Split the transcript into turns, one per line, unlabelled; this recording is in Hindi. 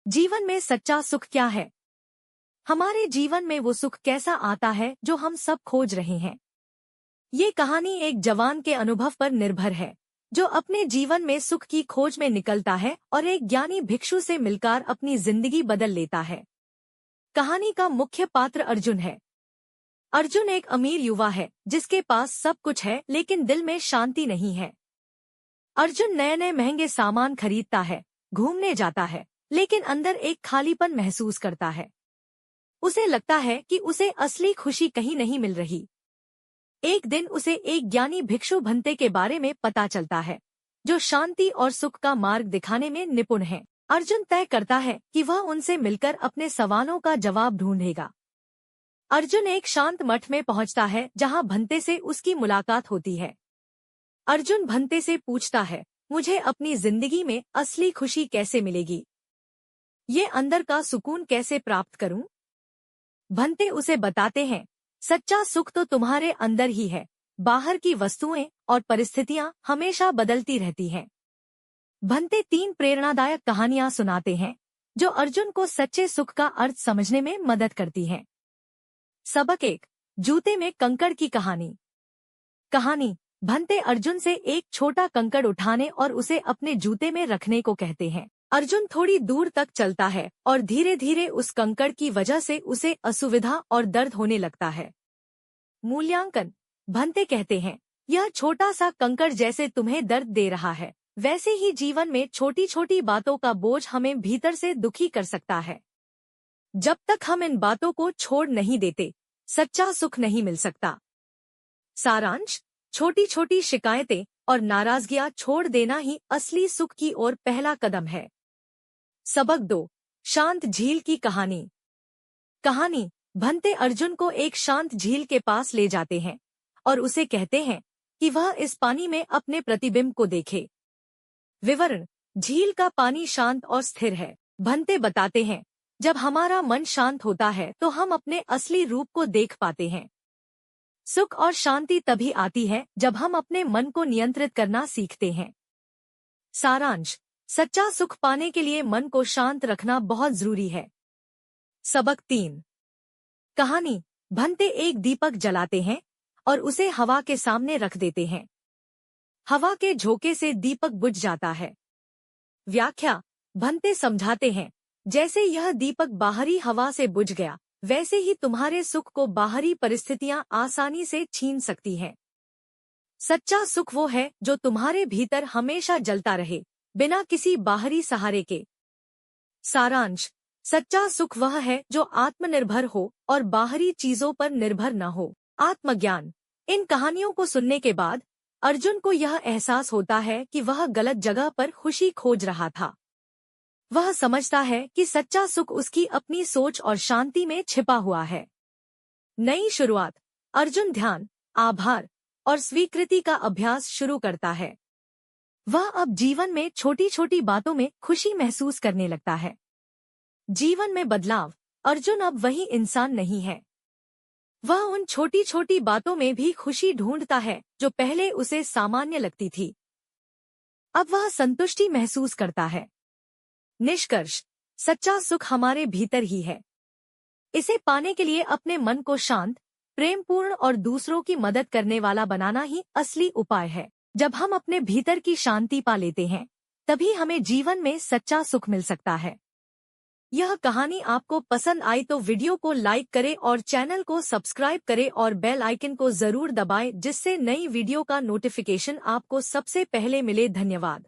जीवन में सच्चा सुख क्या है? हमारे जीवन में वो सुख कैसा आता है जो हम सब खोज रहे हैं? ये कहानी एक जवान के अनुभव पर निर्भर है, जो अपने जीवन में सुख की खोज में निकलता है और एक ज्ञानी भिक्षु से मिलकर अपनी जिंदगी बदल लेता है। कहानी का मुख्य पात्र अर्जुन है। अर्जुन एक अमीर युवा है जिसके पास सब कुछ है लेकिन दिल में शांति नहीं है। अर्जुन नए नए महंगे सामान खरीदता है, घूमने जाता है, लेकिन अंदर एक खालीपन महसूस करता है। उसे लगता है कि उसे असली खुशी कहीं नहीं मिल रही। एक दिन उसे एक ज्ञानी भिक्षु भंते के बारे में पता चलता है, जो शांति और सुख का मार्ग दिखाने में निपुण है। अर्जुन तय करता है कि वह उनसे मिलकर अपने सवालों का जवाब ढूंढेगा। अर्जुन एक शांत मठ में पहुंचता है जहां भंते से उसकी मुलाकात होती है। अर्जुन भंते से पूछता है, मुझे अपनी जिंदगी में असली खुशी कैसे मिलेगी? ये अंदर का सुकून कैसे प्राप्त करूं? भंते उसे बताते हैं, सच्चा सुख तो तुम्हारे अंदर ही है। बाहर की वस्तुएं और परिस्थितियां हमेशा बदलती रहती हैं। भंते 3 प्रेरणादायक कहानियां सुनाते हैं, जो अर्जुन को सच्चे सुख का अर्थ समझने में मदद करती हैं। सबक 1, जूते में कंकड़ की कहानी। कहानी, भंते अर्जुन से एक छोटा कंकड़ उठाने और उसे अपने जूते में रखने को कहते हैं। अर्जुन थोड़ी दूर तक चलता है और धीरे धीरे उस कंकड़ की वजह से उसे असुविधा और दर्द होने लगता है। मूल्यांकन, भंते कहते हैं, यह छोटा सा कंकड़ जैसे तुम्हें दर्द दे रहा है, वैसे ही जीवन में छोटी छोटी बातों का बोझ हमें भीतर से दुखी कर सकता है। जब तक हम इन बातों को छोड़ नहीं देते, सच्चा सुख नहीं मिल सकता। सारांश, छोटी छोटी शिकायतें और नाराजगियां छोड़ देना ही असली सुख की ओर पहला कदम है। सबक 2, शांत झील की कहानी। कहानी, भंते अर्जुन को एक शांत झील के पास ले जाते हैं और उसे कहते हैं कि वह इस पानी में अपने प्रतिबिंब को देखे। विवरण, झील का पानी शांत और स्थिर है। भंते बताते हैं, जब हमारा मन शांत होता है तो हम अपने असली रूप को देख पाते हैं। सुख और शांति तभी आती है जब हम अपने मन को नियंत्रित करना सीखते हैं। सारांश, सच्चा सुख पाने के लिए मन को शांत रखना बहुत जरूरी है। सबक 3, कहानी, भंते एक दीपक जलाते हैं और उसे हवा के सामने रख देते हैं। हवा के झोंके से दीपक बुझ जाता है। व्याख्या, भंते समझाते हैं, जैसे यह दीपक बाहरी हवा से बुझ गया, वैसे ही तुम्हारे सुख को बाहरी परिस्थितियां आसानी से छीन सकती हैं। सच्चा सुख वो है जो तुम्हारे भीतर हमेशा जलता रहे, बिना किसी बाहरी सहारे के। सारांश, सच्चा सुख वह है जो आत्मनिर्भर हो और बाहरी चीजों पर निर्भर न हो। आत्मज्ञान, इन कहानियों को सुनने के बाद अर्जुन को यह एहसास होता है कि वह गलत जगह पर खुशी खोज रहा था। वह समझता है कि सच्चा सुख उसकी अपनी सोच और शांति में छिपा हुआ है। नई शुरुआत, अर्जुन ध्यान, आभार और स्वीकृति का अभ्यास शुरू करता है। वह अब जीवन में छोटी छोटी बातों में खुशी महसूस करने लगता है। जीवन में बदलाव, अर्जुन अब वही इंसान नहीं है। वह उन छोटी छोटी बातों में भी खुशी ढूंढता है जो पहले उसे सामान्य लगती थी। अब वह संतुष्टि महसूस करता है। निष्कर्ष, सच्चा सुख हमारे भीतर ही है। इसे पाने के लिए अपने मन को शांत, प्रेमपूर्ण और दूसरों की मदद करने वाला बनाना ही असली उपाय है। जब हम अपने भीतर की शांति पा लेते हैं, तभी हमें जीवन में सच्चा सुख मिल सकता है। यह कहानी आपको पसंद आई तो वीडियो को लाइक करें और चैनल को सब्सक्राइब करें और बेल आइकन को जरूर दबाएं, जिससे नई वीडियो का नोटिफिकेशन आपको सबसे पहले मिले। धन्यवाद।